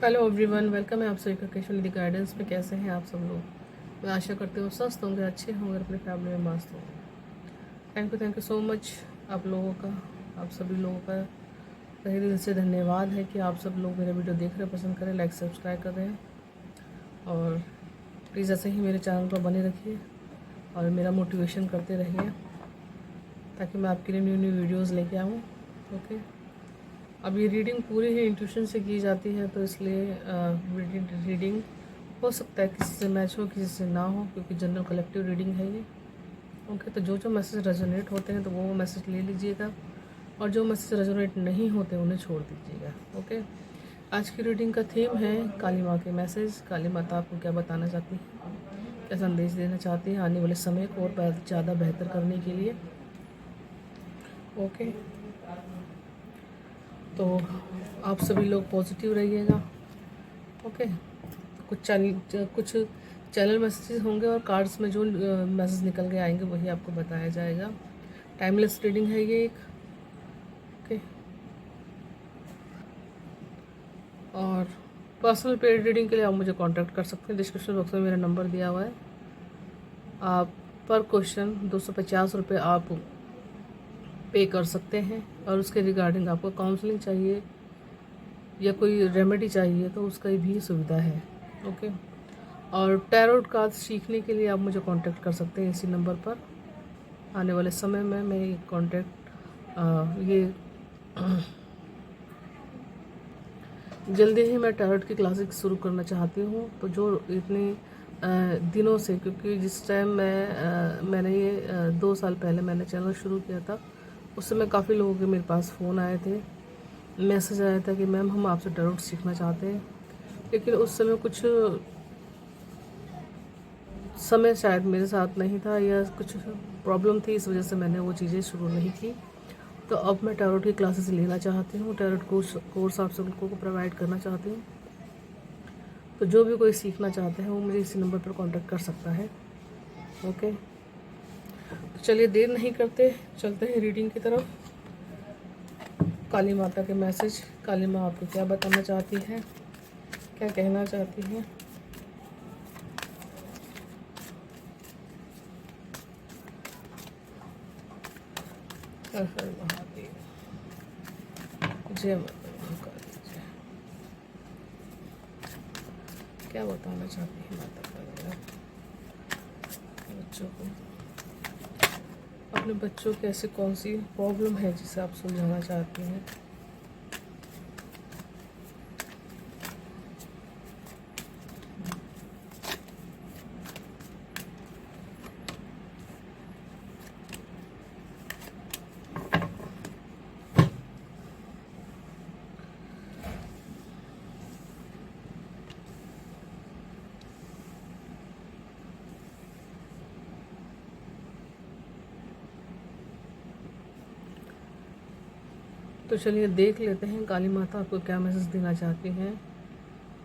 Hello everyone, welcome है आप सभी का केशव निधि गाइडेंस में। कैसे हैं आप सब लोग? मैं आशा करती हूँ स्वस्थ होंगे, अच्छे होंगे, अपने फैमिली में मस्त होंगे। थैंक यू सो मच आप लोगों का, आप सभी लोगों का तहे दिल से धन्यवाद है कि आप सब लोग मेरे वीडियो देख रहे हैं, पसंद करें, लाइक सब्सक्राइब कर रहे हैं। और प्लीज़ ऐसे ही मेरे चैनल पर बने रखिए और मेरा मोटिवेशन करते रहिए ताकि मैं आपके लिए न्यू न्यू वीडियोज़ लेके आऊँ। ओके, अब ये रीडिंग पूरी ही इंट्यूशन से की जाती है, तो इसलिए रीडिंग हो सकता है किसी से मैच हो, किसी से ना हो, क्योंकि जनरल कलेक्टिव रीडिंग है ये। ओके, तो जो मैसेज रेजोनेट होते हैं तो वो मैसेज ले लीजिएगा, और जो मैसेज रेजोनेट नहीं होते उन्हें छोड़ दीजिएगा। ओके, आज की रीडिंग का थीम है काली माँ के मैसेज। काली माता आपको क्या बताना चाहती है, क्या संदेश देना चाहती है आने वाले समय को और ज़्यादा बेहतर करने के लिए। ओके, तो आप सभी लोग पॉजिटिव रहिएगा। ओके, कुछ चैनल मैसेजेस होंगे और कार्ड्स में जो मैसेज निकल के आएंगे वही आपको बताया जाएगा। टाइमलेस रीडिंग है ये एक। ओके, और पर्सनल पेड रीडिंग के लिए आप मुझे कांटेक्ट कर सकते हैं। डिस्क्रिप्शन बॉक्स में मेरा नंबर दिया हुआ है। आप पर क्वेश्चन 250 रुपये आप पे कर सकते हैं, और उसके रिगार्डिंग आपको काउंसलिंग चाहिए या कोई रेमेडी चाहिए तो उसका भी सुविधा है। ओके, और टैरोट कार्ड सीखने के लिए आप मुझे कांटेक्ट कर सकते हैं इसी नंबर पर। आने वाले समय में मैं ये जल्दी ही मैं टैरोट की क्लासेस शुरू करना चाहती हूँ। तो जो इतने दिनों से, क्योंकि जिस टाइम मैंने ये 2 साल पहले मैंने चैनल शुरू किया था, उस समय काफ़ी लोगों के मेरे पास फ़ोन आए थे, मैसेज आया था कि मैम हम आपसे टैरोट सीखना चाहते हैं, लेकिन उस समय कुछ समय शायद मेरे साथ नहीं था या कुछ प्रॉब्लम थी, इस वजह से मैंने वो चीज़ें शुरू नहीं की। तो अब मैं टैरोट की क्लासेस लेना चाहती हूँ, टैरोट कोर्स आप सब लोगों को प्रोवाइड करना चाहती हूँ। तो जो भी कोई सीखना चाहता है वो मुझे इसी नंबर पर कांटेक्ट कर सकता है। ओके, तो चलिए देर नहीं करते, चलते हैं रीडिंग की तरफ। काली माता के मैसेज, काली माँ आपको क्या बताना चाहती है, क्या कहना चाहती है। हर हर महादेव, जय माता महाकाली जय। क्या बताना चाहती है माता का बच्चों को, अपने बच्चों की ऐसी कौन सी प्रॉब्लम है जिसे आप सुलझाना चाहती हैं। तो चलिए देख लेते हैं काली माता आपको क्या मैसेज देना चाहती हैं।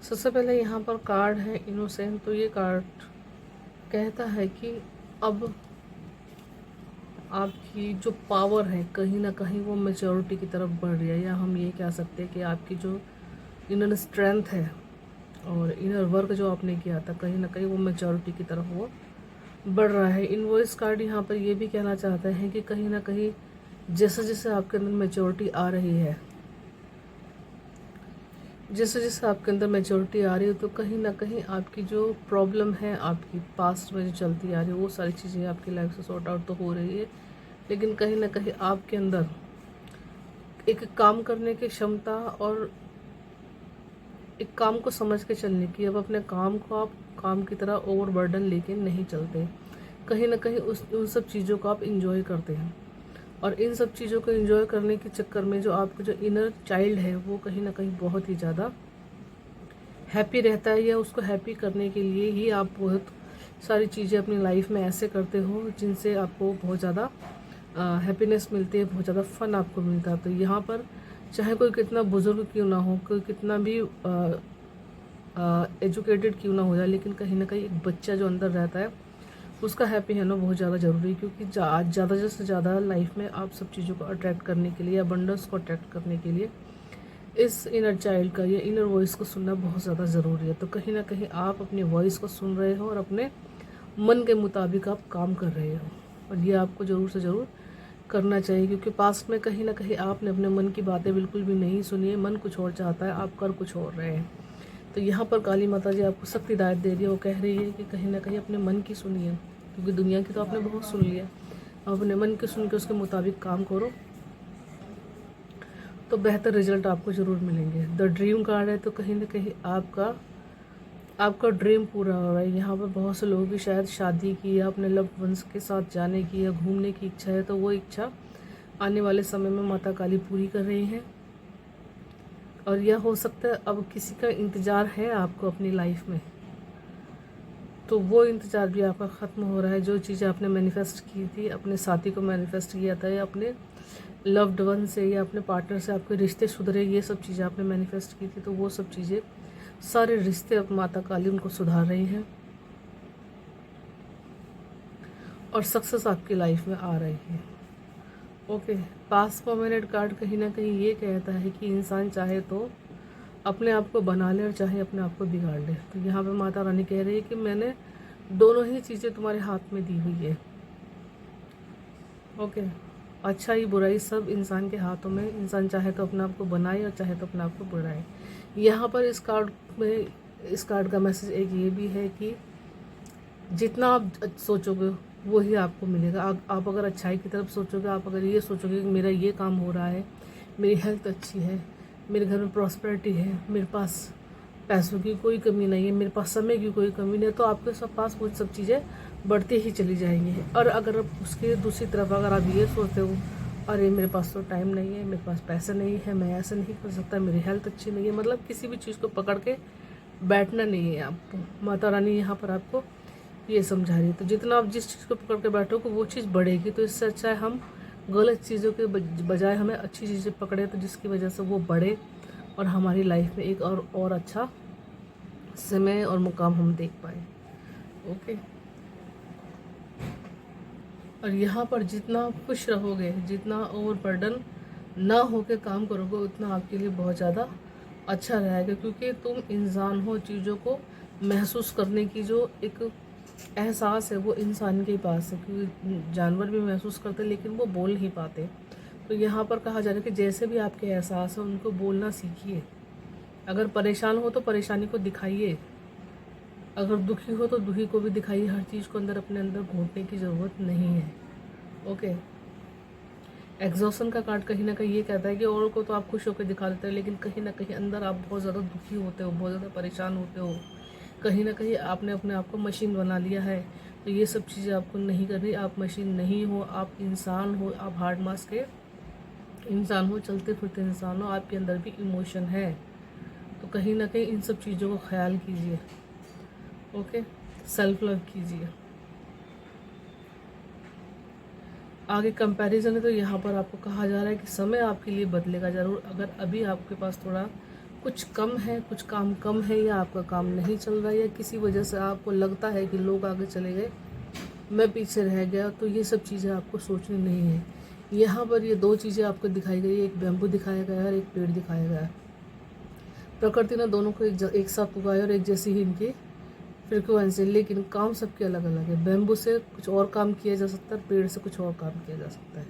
सबसे पहले यहाँ पर कार्ड है इनोसेंट। तो ये कार्ड कहता है कि अब आपकी जो पावर है कहीं ना कहीं वो मेच्योरिटी की तरफ बढ़ रही है, या हम ये कह सकते हैं कि आपकी जो इनर स्ट्रेंथ है और इनर वर्क जो आपने किया था, कहीं ना कहीं वो मेच्योरिटी की तरफ वो बढ़ रहा है। इनवॉइस कार्ड यहाँ पर ये भी कहना चाहता है कि कहीं ना कहीं जैसे जैसे आपके अंदर मेच्योरिटी आ रही है, जैसे जैसे आपके अंदर मेच्योरिटी आ रही है, तो कहीं ना कहीं आपकी जो प्रॉब्लम है आपकी पास्ट में जो चलती आ रही है, वो सारी चीज़ें आपकी लाइफ से सॉर्ट आउट तो हो रही है, लेकिन कहीं ना कहीं आपके अंदर एक काम करने की क्षमता और एक काम को समझ के चलने की, अब अपने काम को आप काम की तरह ओवर बर्डन लेके नहीं चलते, कहीं ना कहीं उन सब चीज़ों को आप इंजॉय करते हैं। और इन सब चीज़ों को एंजॉय करने के चक्कर में जो आपका जो इनर चाइल्ड है वो कहीं ना कहीं बहुत ही ज़्यादा हैप्पी रहता है, या उसको हैप्पी करने के लिए ही आप बहुत सारी चीज़ें अपनी लाइफ में ऐसे करते हो जिनसे आपको बहुत ज़्यादा हैप्पीनेस मिलती है, बहुत ज़्यादा फन आपको मिलता है। तो यहाँ पर चाहे कोई कितना बुजुर्ग क्यों ना हो, कोई कितना भी एजुकेटेड क्यों ना हो जाए, लेकिन कहीं ना कहीं एक बच्चा जो अंदर रहता है उसका हैप्पी होना बहुत ज़्यादा ज़रूरी है, क्योंकि ज़्यादा से ज़्यादा लाइफ में आप सब चीज़ों को अट्रैक्ट करने के लिए या बंडल्स को अट्रैक्ट करने के लिए इस इनर चाइल्ड का, ये इनर वॉइस को सुनना बहुत ज़्यादा ज़रूरी है। तो कहीं ना कहीं आप अपनी वॉइस को सुन रहे हो और अपने मन के मुताबिक आप काम कर रहे हो, और ये आपको ज़रूर से ज़रूर करना चाहिए, क्योंकि पास्ट में कहीं ना कहीं आपने अपने मन की बातें बिल्कुल भी नहीं सुनी है। मन कुछ और चाहता है, आप कर कुछ और रहे हैं। तो यहाँ पर काली माता जी आपको सख्त हिदायत दे रही है। वो कह रही है कि कहीं ना कहीं अपने मन की सुनिए, क्योंकि दुनिया की तो आपने बहुत सुन लिया। अब अपने मन की सुन के उसके मुताबिक काम करो, तो बेहतर रिजल्ट आपको ज़रूर मिलेंगे। द ड्रीम कार्ड है, तो कहीं ना कहीं आपका ड्रीम पूरा हो रहा है। यहाँ पर बहुत से लोगों की शायद शादी की या अपने लव्ड वंस के साथ जाने की या घूमने की इच्छा है, तो वो इच्छा आने वाले समय में माता काली पूरी कर रही हैं। और यह हो सकता है अब किसी का इंतज़ार है आपको अपनी लाइफ में, तो वो इंतज़ार भी आपका ख़त्म हो रहा है। जो चीज़ें आपने मैनिफेस्ट की थी, अपने साथी को मैनिफेस्ट किया था, या अपने लव्ड वन से या अपने पार्टनर से आपके रिश्ते सुधरे, ये सब चीज़ें आपने मैनिफेस्ट की थी, तो वो सब चीज़ें, सारे रिश्ते अब माता काली उनको सुधार रही हैं और सक्सेस आपकी लाइफ में आ रही है। ओके, पास्ट परमानेंट कार्ड कहीं ना कहीं ये कहता है कि इंसान चाहे तो अपने आप को बना ले और चाहे अपने आप को बिगाड़ ले। तो यहाँ पे माता रानी कह रही है कि मैंने दोनों ही चीज़ें तुम्हारे हाथ में दी हुई है। ओके, अच्छाई बुराई सब इंसान के हाथों में। इंसान चाहे तो अपने आप को बनाए और चाहे तो अपने आप को बढ़ाए। यहाँ पर इस कार्ड का मैसेज एक ये भी है कि जितना आप सोचोगे वही आपको मिलेगा। आप अगर अच्छाई की तरफ सोचोगे, आप अगर ये सोचोगे कि मेरा ये काम हो रहा है, मेरी हेल्थ अच्छी है, मेरे घर में प्रॉस्पेरिटी है, मेरे पास पैसों की कोई कमी नहीं है, मेरे पास समय की कोई कमी नहीं है, तो आपके पास वो सब चीज़ें बढ़ती ही चली जाएंगी। और अगर उसके दूसरी तरफ अगर आप ये सोचते हो, अरे मेरे पास तो टाइम नहीं है, मेरे पास पैसा नहीं है, मैं ऐसा नहीं कर सकता, मेरी हेल्थ अच्छी नहीं है, मतलब किसी भी चीज़ को पकड़ के बैठना नहीं है आपको। माता रानी यहाँ पर आपको ये समझा रही है। तो जितना आप जिस चीज़ को पकड़ के बैठोगे वो चीज़ बढ़ेगी। तो इससे अच्छा है हम गलत चीज़ों के बजाय हमें अच्छी चीज़ें पकड़े, तो जिसकी वजह से वो बढ़े और हमारी लाइफ में एक और अच्छा समय और मुकाम हम देख पाए। ओके, और यहाँ पर जितना आप खुश रहोगे, जितना ओवर बर्डन ना होके काम करोगे, उतना आपके लिए बहुत ज़्यादा अच्छा रहेगा, क्योंकि तुम इंसान हो। चीज़ों को महसूस करने की जो एक एहसास है वो इंसान के पास है, क्योंकि जानवर भी महसूस करते हैं लेकिन वो बोल नहीं पाते। तो यहाँ पर कहा जा रहा है कि जैसे भी आपके एहसास है उनको बोलना सीखिए। अगर परेशान हो तो परेशानी को दिखाइए, अगर दुखी हो तो दुखी को भी दिखाइए। हर चीज़ को अंदर अपने अंदर घोटने की ज़रूरत नहीं है। ओके, एग्जॉशन का कार्ड कहीं ना कहीं ये कहता है कि औरों को तो आप खुश होकर दिखा देते हैं, लेकिन कहीं ना कहीं अंदर आप बहुत ज़्यादा दुखी होते हो, बहुत ज़्यादा परेशान होते हो। कहीं ना कहीं आपने अपने आप को मशीन बना लिया है। तो ये सब चीज़ें आपको नहीं करनी। आप मशीन नहीं हो, आप इंसान हो, आप हार्ड मास के इंसान हो, चलते फिरते इंसान हो, आपके अंदर भी इमोशन है। तो कहीं ना कहीं इन सब चीज़ों का ख्याल कीजिए। ओके, सेल्फ लव कीजिए। आगे कंपैरिजन है, तो यहाँ पर आपको कहा जा रहा है कि समय आपके लिए बदलेगा ज़रूर। अगर अभी आपके पास थोड़ा कुछ कम है, कुछ काम कम है, या आपका काम नहीं चल रहा है, या किसी वजह से आपको लगता है कि लोग आगे चले गए, मैं पीछे रह गया, तो ये सब चीज़ें आपको सोचनी नहीं है। यहाँ पर ये दो चीज़ें आपको दिखाई गई है, एक बैम्बू दिखाया गया है और एक पेड़ दिखाया गया है। प्रकृति ने दोनों को एक साथ उगाया और एक जैसी ही इनकी फ्रिक्वेंसी, लेकिन काम सबके अलग अलग है। बैम्बू से कुछ और काम किया जा सकता है, पेड़ से कुछ और काम किया जा सकता है।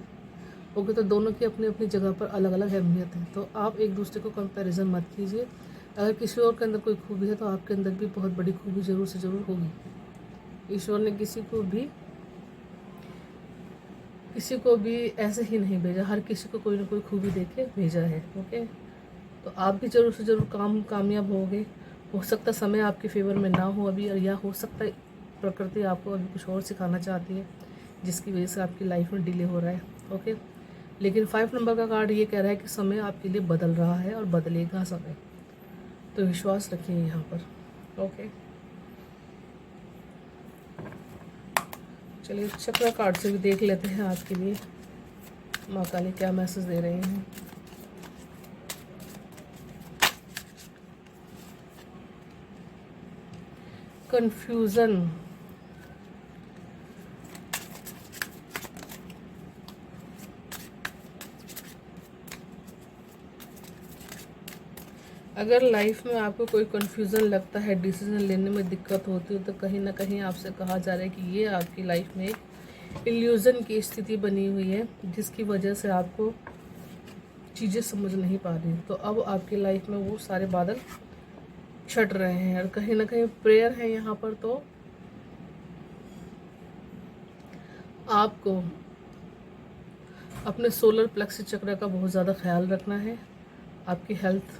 ओके, तो दोनों की अपनी अपनी जगह पर अलग अलग अहमियत है। तो आप एक दूसरे को कंपैरिजन मत कीजिए। अगर किसी और के अंदर कोई खूबी है तो आपके अंदर भी बहुत बड़ी खूबी ज़रूर से ज़रूर होगी। ईश्वर ने किसी को भी ऐसे ही नहीं भेजा, हर किसी को कोई ना कोई खूबी दे के भेजा है। ओके, तो आप भी ज़रूर से ज़रूर कामयाब होंगे। हो सकता है समय आपके फेवर में ना हो अभी, और या हो सकता है प्रकृति आपको अभी कुछ और सिखाना चाहती है, जिसकी वजह से आपकी लाइफ में डिले हो रहा है। ओके, लेकिन 5 नंबर का कार्ड ये कह रहा है कि समय आपके लिए बदल रहा है और बदलेगा समय। तो विश्वास रखिए यहाँ पर। ओके, चलिए चक्र कार्ड से भी देख लेते हैं आज के लिए माँ काली क्या मैसेज दे रहे हैं। कंफ्यूजन, अगर लाइफ में आपको कोई कन्फ्यूज़न लगता है, डिसीजन लेने में दिक्कत होती है, तो कहीं ना कहीं आपसे कहा जा रहा है कि ये आपकी लाइफ में एक इल्यूज़न की स्थिति बनी हुई है, जिसकी वजह से आपको चीज़ें समझ नहीं पा रही। तो अब आपकी लाइफ में वो सारे बादल छट रहे हैं और कहीं ना कहीं प्रेयर है यहाँ पर। तो आपको अपने सोलर प्लेक्स चक्र का बहुत ज़्यादा ख्याल रखना है। आपकी हेल्थ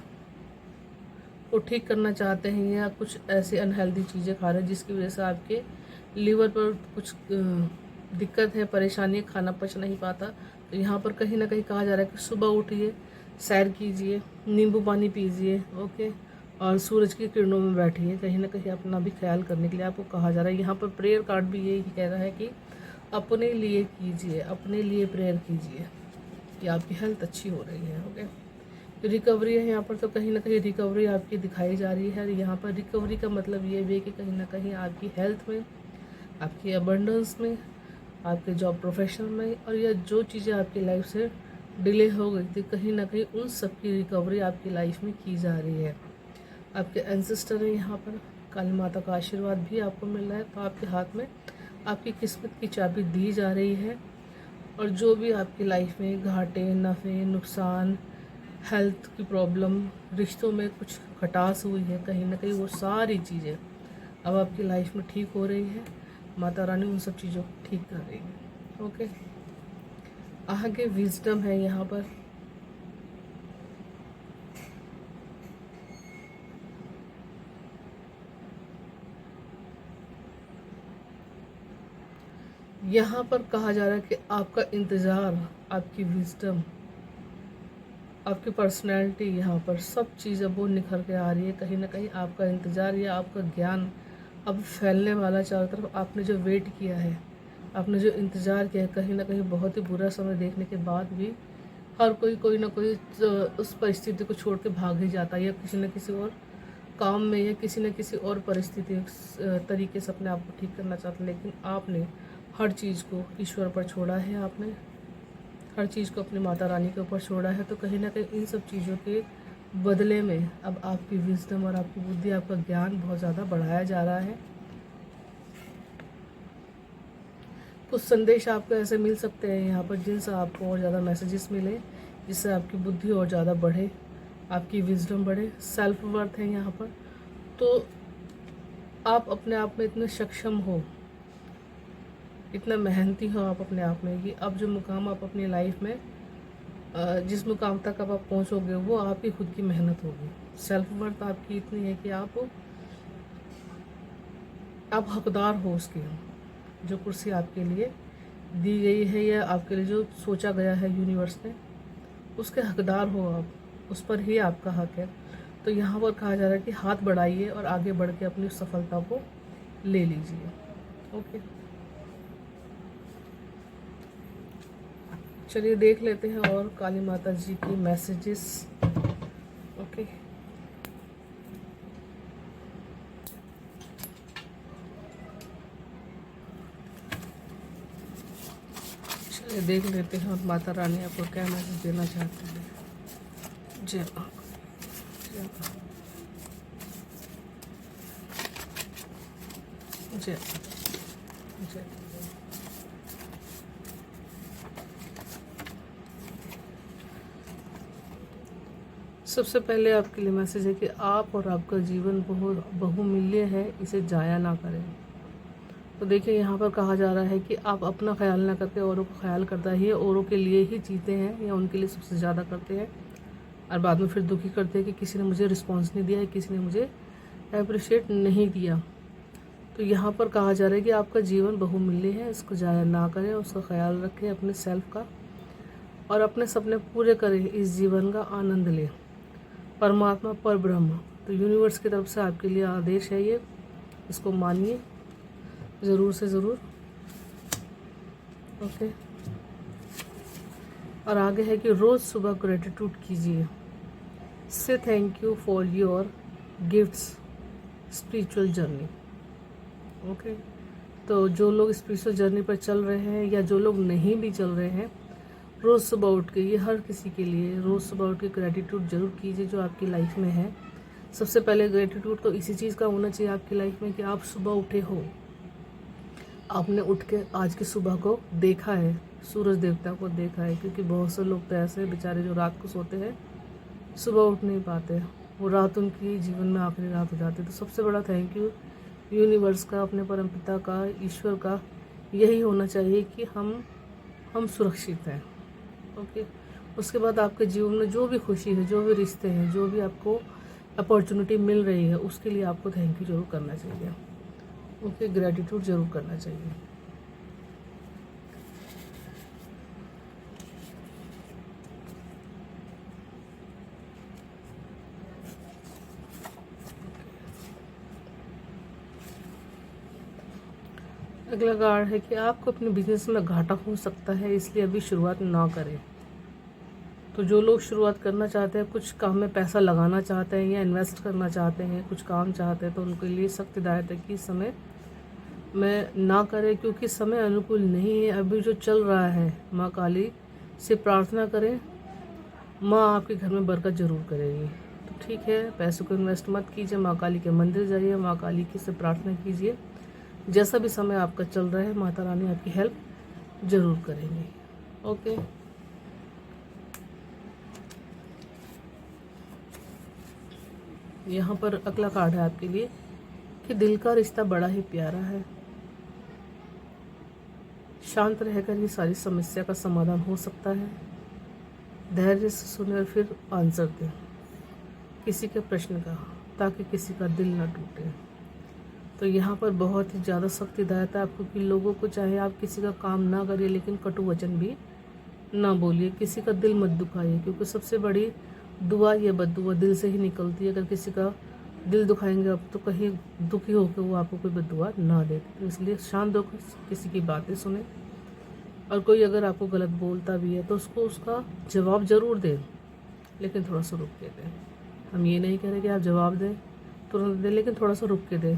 को ठीक करना चाहते हैं या कुछ ऐसी अनहेल्दी चीज़ें खा रहे हैं जिसकी वजह से आपके लीवर पर कुछ दिक्कत है, परेशानी है, खाना पच नहीं पाता। तो यहाँ पर कहीं ना कहीं कहा जा रहा है कि सुबह उठिए, सैर कीजिए, नींबू पानी पीजिए, ओके, और सूरज की किरणों में बैठिए। कहीं ना कहीं अपना भी ख्याल करने के लिए आपको कहा जा रहा है। यहाँ पर प्रेयर कार्ड भी यही कह रहा है कि अपने लिए कीजिए, अपने लिए प्रेयर कीजिए कि आपकी हेल्थ अच्छी हो रही है। ओके, रिकवरी है यहाँ पर, तो कहीं ना कहीं रिकवरी आपकी दिखाई जा रही है। यहाँ पर रिकवरी का मतलब ये भी है कि कहीं ना कहीं आपकी हेल्थ में, आपकी अबंडेंस में, आपके जॉब प्रोफेशन में, और या जो चीज़ें आपकी लाइफ से डिले हो गई थी, कहीं ना कहीं उन सब की रिकवरी आपकी लाइफ में की जा रही है। आपके एंसेस्टर है यहाँ पर, काली माता का आशीर्वाद भी आपको मिल रहा है। तो आपके हाथ में आपकी किस्मत की चाबी दी जा रही है, और जो भी आपकी लाइफ में घाटे, नफ़े, नुकसान, हेल्थ की प्रॉब्लम, रिश्तों में कुछ खटास हुई है, कहीं ना कहीं वो सारी चीज़ें अब आपकी लाइफ में ठीक हो रही है। माता रानी उन सब चीज़ों को ठीक कर रही है। ओके, आगे विजडम है यहाँ पर। यहाँ पर कहा जा रहा है कि आपका इंतज़ार, आपकी विजडम, आपकी पर्सनैलिटी, यहाँ पर सब चीज़ अब वो निखर के आ रही है। कहीं ना कहीं आपका इंतज़ार या आपका ज्ञान अब फैलने वाला चारों तरफ। आपने जो वेट किया है, आपने जो इंतज़ार किया है, कहीं ना कहीं बहुत ही बुरा समय देखने के बाद भी हर कोई ना कोई उस परिस्थिति को छोड़ के भाग ही जाता है, या किसी न किसी और काम में, या किसी न किसी और परिस्थिति तरीके से अपने आप को ठीक करना चाहता। लेकिन आपने हर चीज़ को ईश्वर पर छोड़ा है, आपने हर चीज़ को अपनी माता रानी के ऊपर छोड़ा है। तो कहीं ना कहीं इन सब चीज़ों के बदले में अब आपकी विजडम और आपकी बुद्धि, आपका ज्ञान बहुत ज़्यादा बढ़ाया जा रहा है। कुछ संदेश आपको ऐसे मिल सकते हैं यहाँ पर जिनसे आपको और ज़्यादा मैसेजेस मिले, जिससे आपकी बुद्धि और ज़्यादा बढ़े, आपकी विजडम बढ़े। सेल्फ वर्थ है यहाँ पर, तो आप अपने आप में इतने सक्षम हो, इतना मेहनती हो आप अपने आप में, कि अब जो मुकाम आप अपनी लाइफ में जिस मुकाम तक अब आप पहुँचोगे वो आपकी खुद की मेहनत होगी। सेल्फ वर्थ आपकी इतनी है कि आप हकदार हो उसकी। जो कुर्सी आपके लिए दी गई है या आपके लिए जो सोचा गया है यूनिवर्स ने, उसके हकदार हो आप, उस पर ही आपका हक है। तो यहाँ पर कहा जा रहा है कि हाथ बढ़ाइए और आगे बढ़ के अपनी सफलता को ले लीजिए। ओके, चलिए देख लेते हैं और काली माता जी की मैसेजेस। ओके, चलिए देख लेते हैं और माता रानी आपको क्या मैसेज देना चाहते हैं। जय माँ, जय माँ, जय, जय। सबसे पहले आपके लिए मैसेज है कि आप और आपका जीवन बहुमूल्य है, इसे जाया ना करें। तो देखिए यहाँ पर कहा जा रहा है कि आप अपना ख्याल ना करके औरों का ख्याल करता ही, औरों के लिए ही जीते हैं या उनके लिए सबसे ज़्यादा करते हैं, और बाद में फिर दुखी करते हैं कि किसी ने मुझे रिस्पॉन्स नहीं दिया है, किसी ने मुझे अप्रिशिएट नहीं किया। तो यहाँ पर कहा जा रहा है कि आपका जीवन बहुमूल्य है, इसको जाया ना करें, उसका ख्याल रखें अपने सेल्फ का, और अपने सपने पूरे करें, इस जीवन का आनंद लें। परमात्मा, पर ब्रह्म, तो यूनिवर्स की तरफ से आपके लिए आदेश है ये, इसको मानिए ज़रूर से ज़रूर। ओके, और आगे है कि रोज़ सुबह ग्रेटिट्यूड कीजिए, से thank you for your gifts spiritual journey. Okay, तो जो लोग स्पिरिचुअल जर्नी पर चल रहे हैं या जो लोग नहीं भी चल रहे हैं, रोज़ सुबह उठ के, ये हर किसी के लिए, रोज़ सुबह उठ के ग्रेटिट्यूड ज़रूर कीजिए जो आपकी लाइफ में है। सबसे पहले ग्रेटिट्यूड तो इसी चीज़ का होना चाहिए आपकी लाइफ में कि आप सुबह उठे हो, आपने उठ के आज की सुबह को देखा है, सूरज देवता को देखा है। क्योंकि बहुत से लोग तो ऐसे बेचारे जो रात को सोते हैं, सुबह उठ नहीं पाते, वो रात उनकी जीवन में आखिरी रात हो जाती है। तो सबसे बड़ा थैंक यू यूनिवर्स का, अपने परमपिता का, ईश्वर का यही होना चाहिए कि हम सुरक्षित हैं। ओके, उसके बाद आपके जीवन में जो भी खुशी है, जो भी रिश्ते हैं, जो भी आपको अपॉर्चुनिटी मिल रही है, उसके लिए आपको थैंक यू ज़रूर करना चाहिए। ओके, ग्रेटिट्यूड ज़रूर करना चाहिए। अगला कार्ड है कि आपको अपने बिजनेस में घाटा हो सकता है, इसलिए अभी शुरुआत ना करें। तो जो लोग शुरुआत करना चाहते हैं, कुछ काम में पैसा लगाना चाहते हैं या इन्वेस्ट करना चाहते हैं, कुछ काम चाहते हैं, तो उनके लिए सख्त हिदायत है कि इस समय में ना करें, क्योंकि समय अनुकूल नहीं है। अभी जो चल रहा है, माँ काली से प्रार्थना करें, माँ आपके घर में बरकत ज़रूर करेगी। तो ठीक है, पैसों को इन्वेस्ट मत कीजिए, माँ काली के मंदिर जाइए, माँ काली की से प्रार्थना कीजिए। जैसा भी समय आपका चल रहा है, माता रानी आपकी हेल्प ज़रूर करेंगी। ओके, यहाँ पर अगला कार्ड है आपके लिए कि दिल का रिश्ता बड़ा ही प्यारा है, शांत रहकर ये सारी समस्या का समाधान हो सकता है। धैर्य से सुने और फिर आंसर दें किसी के प्रश्न का, ताकि किसी का दिल ना टूटे। तो यहाँ पर बहुत ही ज़्यादा सख्त हिदायत है आपको कि लोगों को, चाहे आप किसी का काम ना करिए, लेकिन कटु वचन भी ना बोलिए, किसी का दिल मत दुखाइए, क्योंकि सबसे बड़ी दुआ या बद्दुआ दिल से ही निकलती है। अगर किसी का दिल दुखाएंगे आप, तो कहीं दुखी होकर वो आपको कोई बद्दुआ ना दे। तो इसलिए शांत होकर किसी की बातें सुने, और कोई अगर आपको गलत बोलता भी है तो उसको उसका जवाब ज़रूर दें, लेकिन थोड़ा सा रुक के दें। हम ये नहीं कह रहे कि आप जवाब दें, तुरंत दें, लेकिन थोड़ा सा रुक के दें,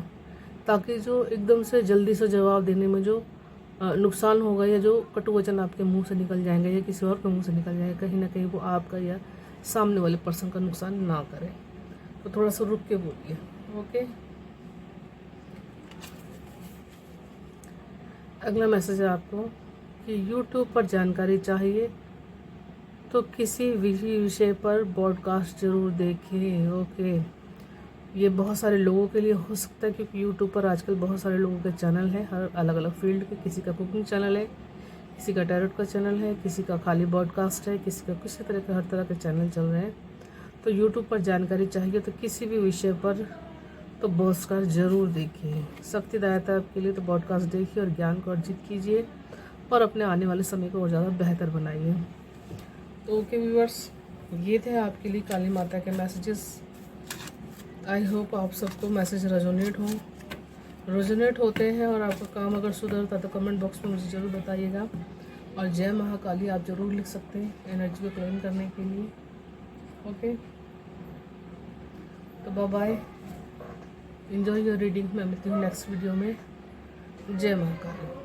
ताकि जो एकदम से जल्दी से जवाब देने में जो नुकसान होगा, या जो कटु वचन आपके मुंह से निकल जाएंगे या किसी और के मुंह से निकल जाएंगे, कहीं ना कहीं वो आपका या सामने वाले पर्सन का नुकसान ना करे। तो थोड़ा सा रुक के बोलिए। ओके, अगला मैसेज है आपको कि YouTube पर जानकारी चाहिए तो किसी विषय पर पॉडकास्ट ज़रूर देखें। ओके, ये बहुत सारे लोगों के लिए हो सकता है, क्योंकि YouTube पर आजकल बहुत सारे लोगों के चैनल हैं, हर अलग अलग फील्ड के। किसी का कुकिंग चैनल है, किसी का टैरोट का चैनल है, किसी का खाली पॉडकास्ट है, किसी का किसी तरह के, हर तरह के चैनल चल रहे हैं। तो YouTube पर जानकारी चाहिए तो किसी भी विषय पर तो पॉडकास्ट ज़रूर देखिए। सख्त हिदायत है आपके लिए, तो पॉडकास्ट देखिए और ज्ञान को अर्जित कीजिए और अपने आने वाले समय को और ज़्यादा बेहतर बनाइए। तो ओके व्यूअर्स, ये थे आपके लिए काली माता के मैसेजेस। आई होप आप सबको मैसेज रेजोनेट होते हैं और आपका काम अगर सुधरता तो कमेंट बॉक्स में मुझे ज़रूर बताइएगा। और जय महाकाली आप ज़रूर लिख सकते हैं एनर्जी को क्लेम करने के लिए। ओके, तो bye bye, enjoy your reading. मैं मिलती हूँ नेक्स्ट वीडियो में। जय महाकाली।